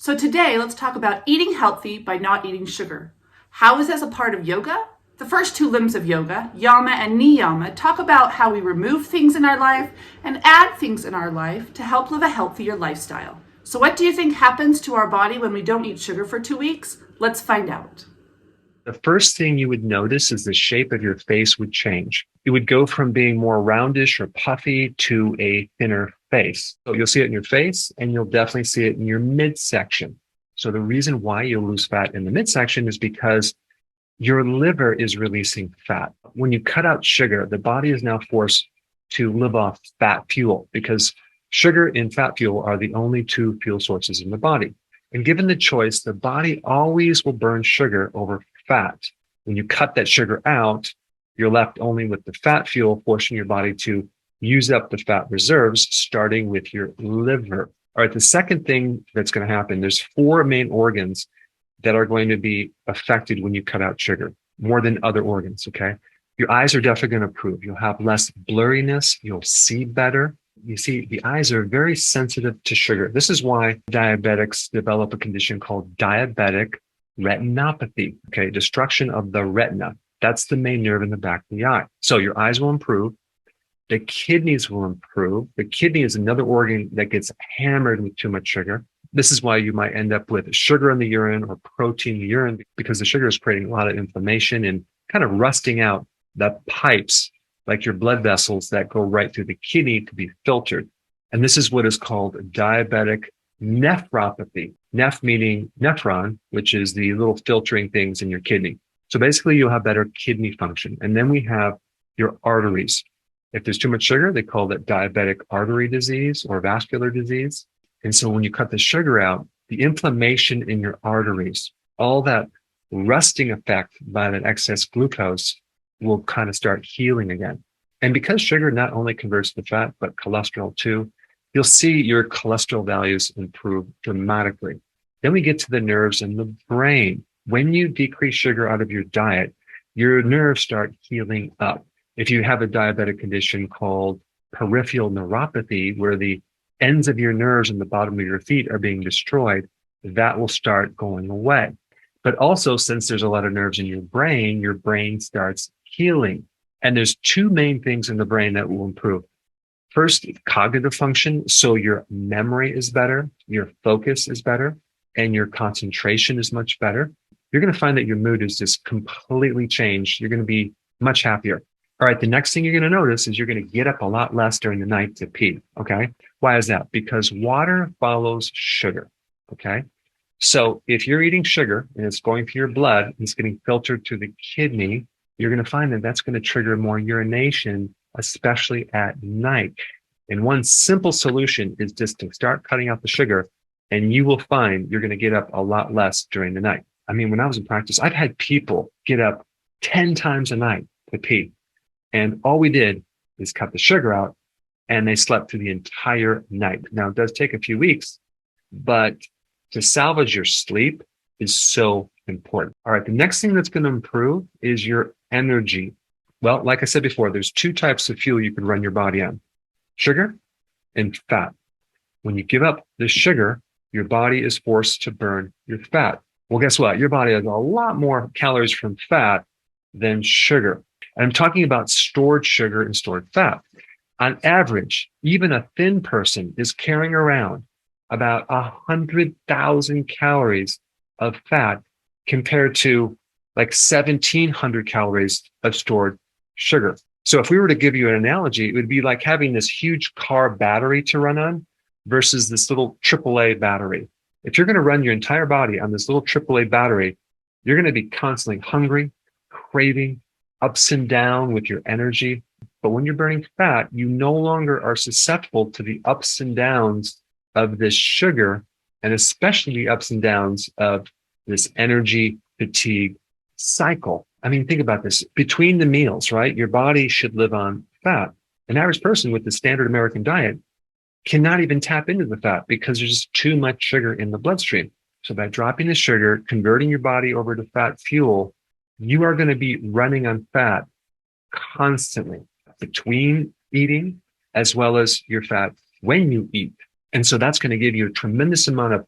So today, let's talk about eating healthy by not eating sugar. How is this a part of yoga? The first two limbs of yoga, Yama and Niyama, talk about how we remove things in our life and add things in our life to help live a healthier lifestyle. So what do you think happens to our body when we don't eat sugar for 2 weeks? Let's find out. The first thing you would notice is the shape of your face would change. It would go from being more roundish or puffy to a thinner face. So you'll see it in your face, and you'll definitely see it in your midsection. So the reason why you'll lose fat in the midsection is because your liver is releasing fat. When you cut out sugar, the body is now forced to live off fat fuel because sugar and fat fuel are the only two fuel sources in the body. And given the choice, the body always will burn sugar over fat. When you cut that sugar out, you're left only with the fat fuel, forcing your body to use up the fat reserves, starting with your liver. All right, the second thing that's going to happen, there's 4 main organs that are going to be affected when you cut out sugar, more than other organs, okay? Your eyes are definitely going to improve. You'll have less blurriness. You'll see better. You see, the eyes are very sensitive to sugar. This is why diabetics develop a condition called diabetic retinopathy, okay? Destruction of the retina. That's the main nerve in the back of the eye. So your eyes will improve. The kidneys will improve. The kidney is another organ that gets hammered with too much sugar. This is why you might end up with sugar in the urine or protein in the urine, because the sugar is creating a lot of inflammation and kind of rusting out the pipes, like your blood vessels that go right through the kidney to be filtered. And this is what is called diabetic nephropathy. Neph meaning nephron, which is the little filtering things in your kidney. So basically you'll have better kidney function. And then we have your arteries. If there's too much sugar, they call that diabetic artery disease or vascular disease. And so when you cut the sugar out, the inflammation in your arteries, all that rusting effect by that excess glucose will kind of start healing again. And because sugar not only converts to fat, but cholesterol too, you'll see your cholesterol values improve dramatically. Then we get to the nerves and the brain. When you decrease sugar out of your diet, your nerves start healing up. If you have a diabetic condition called peripheral neuropathy, where the ends of your nerves in the bottom of your feet are being destroyed, that will start going away. But also, since there's a lot of nerves in your brain starts healing. And there's 2 main things in the brain that will improve. First, cognitive function. So your memory is better, your focus is better, and your concentration is much better. You're going to find that your mood is just completely changed. You're going to be much happier. All right, the next thing you're going to notice is you're going to get up a lot less during the night to pee, okay? Why is that? Because water follows sugar, okay? So if you're eating sugar and it's going through your blood, and it's getting filtered to the kidney, you're going to find that that's going to trigger more urination, especially at night. And one simple solution is just to start cutting out the sugar, and you will find you're going to get up a lot less during the night. I mean, when I was in practice, I've had people get up 10 times a night to pee. And all we did is cut the sugar out, and they slept through the entire night. Now, it does take a few weeks, but to salvage your sleep is so important. All right, the next thing that's going to improve is your energy. Well, like I said before, there's 2 types of fuel you can run your body on: sugar and fat. When you give up the sugar, your body is forced to burn your fat. Well, guess what? Your body has a lot more calories from fat than sugar. And I'm talking about stored sugar and stored fat. On average, even a thin person is carrying around about 100,000 calories of fat compared to like 1,700 calories of stored sugar. So if we were to give you an analogy, it would be like having this huge car battery to run on versus this little AAA battery. If you're going to run your entire body on this little AAA battery, you're going to be constantly hungry, craving, ups and down with your energy. But when you're burning fat, you no longer are susceptible to the ups and downs of this sugar, and especially the ups and downs of this energy fatigue cycle. I mean, think about this. Between the meals, right? Your body should live on fat. An average person with the standard American diet cannot even tap into the fat because there's just too much sugar in the bloodstream. So by dropping the sugar, converting your body over to fat fuel, you are going to be running on fat constantly between eating as well as your fat when you eat. And so that's going to give you a tremendous amount of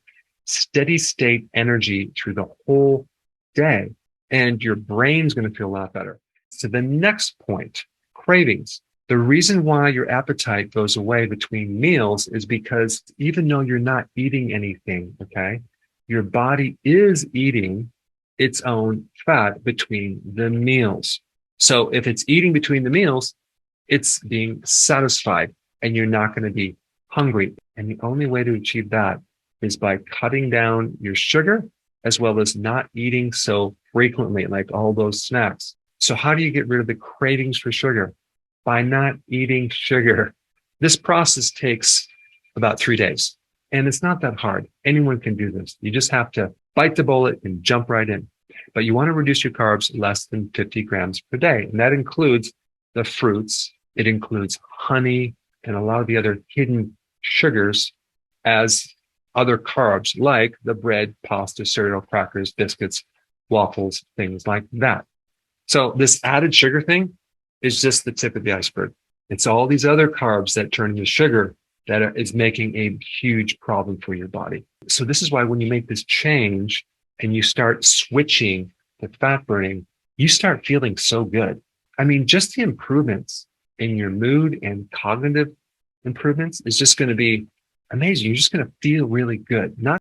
steady state energy through the whole day. And your brain's going to feel a lot better. So the next point, cravings. The reason why your appetite goes away between meals is because even though you're not eating anything, okay, your body is eating its own fat between the meals. So if it's eating between the meals, it's being satisfied and you're not going to be hungry. And the only way to achieve that is by cutting down your sugar as well as not eating so frequently, like all those snacks. So how do you get rid of the cravings for sugar? By not eating sugar. This process takes about 3 days. And it's not that hard. Anyone can do this. You just have to bite the bullet and jump right in. But you want to reduce your carbs less than 50 grams per day. And that includes the fruits. It includes honey and a lot of the other hidden sugars as other carbs like the bread, pasta, cereal, crackers, biscuits, waffles, things like that. So this added sugar thing is just the tip of the iceberg. It's all these other carbs that turn into sugar that is making a huge problem for your body. So this is why when you make this change and you start switching to fat burning, you start feeling so good. I mean, just the improvements in your mood and cognitive improvements is just going to be amazing. You're just going to feel really good. Now,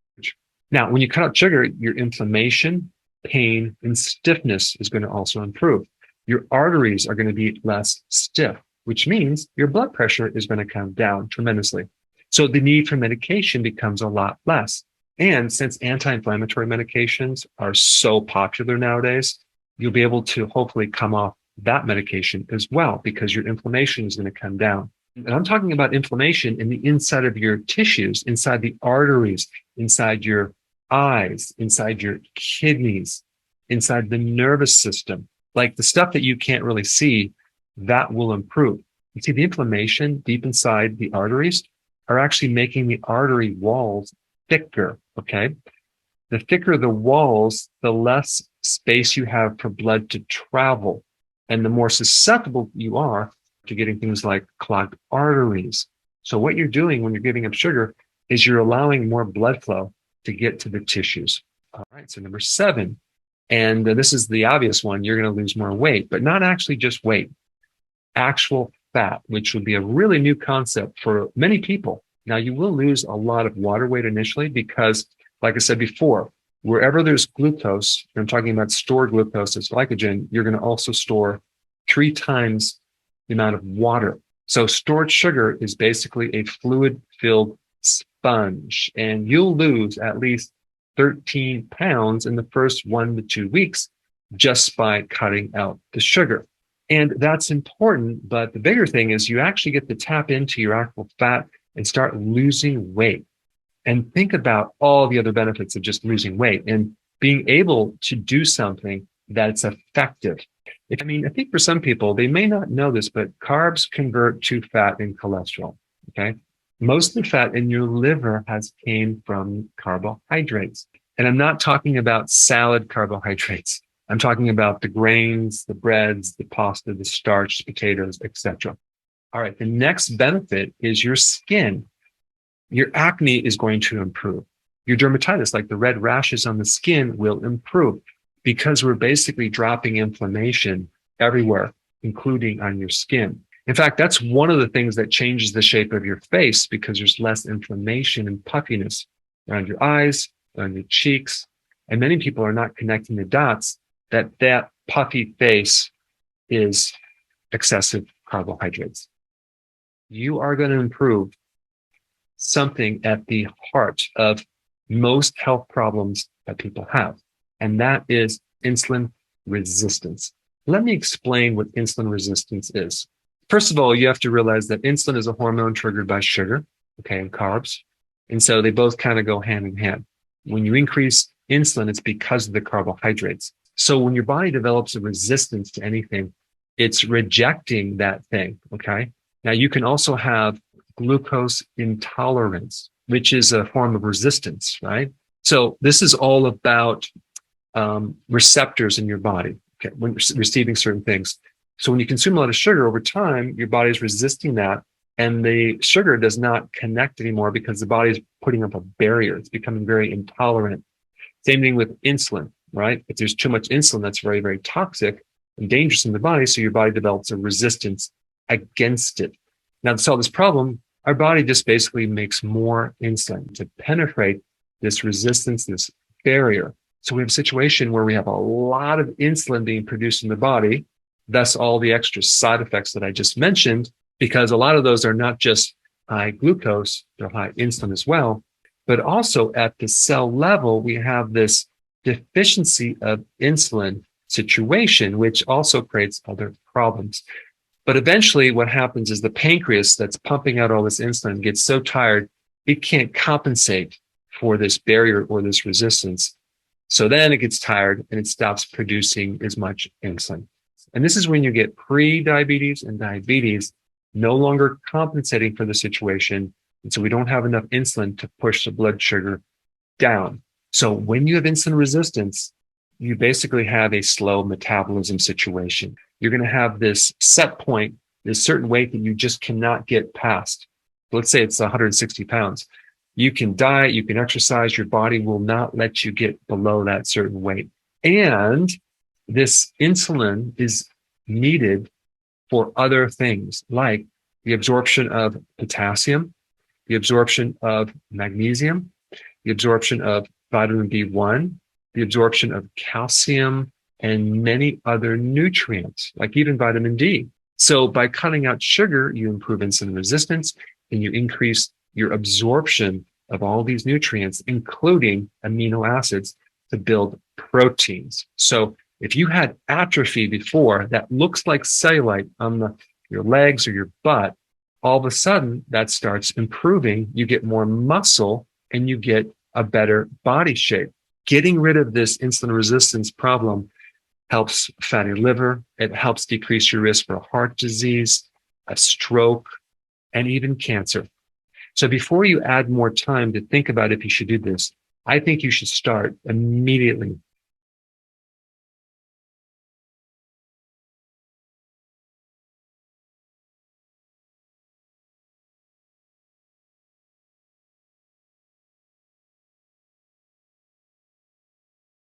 when you cut out sugar, your inflammation, pain, and stiffness is going to also improve. Your arteries are going to be less stiff, which means your blood pressure is going to come down tremendously. So the need for medication becomes a lot less. And since anti-inflammatory medications are so popular nowadays, you'll be able to hopefully come off that medication as well because your inflammation is going to come down. And I'm talking about inflammation in the inside of your tissues, inside the arteries, inside your eyes, inside your kidneys, inside the nervous system. Like the stuff that you can't really see, that will improve. You see, the inflammation deep inside the arteries are actually making the artery walls thicker, okay? The thicker the walls, the less space you have for blood to travel, and the more susceptible you are to getting things like clogged arteries. So what you're doing when you're giving up sugar is you're allowing more blood flow to get to the tissues. All right, so number 7, and this is the obvious one, you're going to lose more weight, but not actually just weight, actual fat, which would be a really new concept for many people. Now, you will lose a lot of water weight initially because, like I said before, wherever there's glucose, I'm talking about stored glucose as glycogen, you're going to also store 3 times the amount of water. So stored sugar is basically a fluid-filled sponge, and you'll lose at least 13 pounds in the first 1 to 2 weeks just by cutting out the sugar. And that's important, but the bigger thing is you actually get to tap into your actual fat and start losing weight. And think about all the other benefits of just losing weight and being able to do something that's effective. I think for some people, they may not know this, but carbs convert to fat and cholesterol, okay? Most of the fat in your liver came from carbohydrates. And I'm not talking about salad carbohydrates. I'm talking about the grains, the breads, the pasta, the starch, potatoes, etc. All right, the next benefit is your skin. Your acne is going to improve. Your dermatitis, like the red rashes on the skin, will improve because we're basically dropping inflammation everywhere, including on your skin. In fact, that's one of the things that changes the shape of your face because there's less inflammation and puffiness around your eyes, around your cheeks. And many people are not connecting the dots that puffy face is excessive carbohydrates. You are going to improve something at the heart of most health problems that people have, and that is insulin resistance. Let me explain what insulin resistance is. First of all, you have to realize that insulin is a hormone triggered by sugar, okay, and carbs. And so they both kind of go hand in hand. When you increase insulin, it's because of the carbohydrates. So when your body develops a resistance to anything, it's rejecting that thing, okay? Now, you can also have glucose intolerance, which is a form of resistance, right? So this is all about receptors in your body, okay, when receiving certain things. So when you consume a lot of sugar over time, your body is resisting that, and the sugar does not connect anymore because the body's putting up a barrier. It's becoming very intolerant. Same thing with insulin, right? If there's too much insulin, that's very, very toxic and dangerous in the body. So your body develops a resistance against it. Now, to solve this problem, our body just basically makes more insulin to penetrate this resistance, this barrier. So we have a situation where we have a lot of insulin being produced in the body, thus all the extra side effects that I just mentioned, because a lot of those are not just high glucose, they're high insulin as well, but also at the cell level, we have this deficiency of insulin situation, which also creates other problems. But eventually what happens is the pancreas that's pumping out all this insulin gets so tired, it can't compensate for this barrier or this resistance. So then it gets tired and it stops producing as much insulin. And this is when you get pre-diabetes and diabetes, no longer compensating for the situation. And so we don't have enough insulin to push the blood sugar down. So when you have insulin resistance, you basically have a slow metabolism situation. You're going to have this set point, this certain weight that you just cannot get past. Let's say it's 160 pounds. You can diet, you can exercise, your body will not let you get below that certain weight. And this insulin is needed for other things like the absorption of potassium, the absorption of magnesium, the absorption of vitamin B1, the absorption of calcium, and many other nutrients, like even vitamin D. So by cutting out sugar, you improve insulin resistance and you increase your absorption of all these nutrients, including amino acids, to build proteins. So if you had atrophy before that looks like cellulite on your legs or your butt, all of a sudden that starts improving. You get more muscle and you get a better body shape. Getting rid of this insulin resistance problem helps fatty liver. It helps decrease your risk for heart disease, a stroke, and even cancer. So before you add more time to think about if you should do this, I think you should start immediately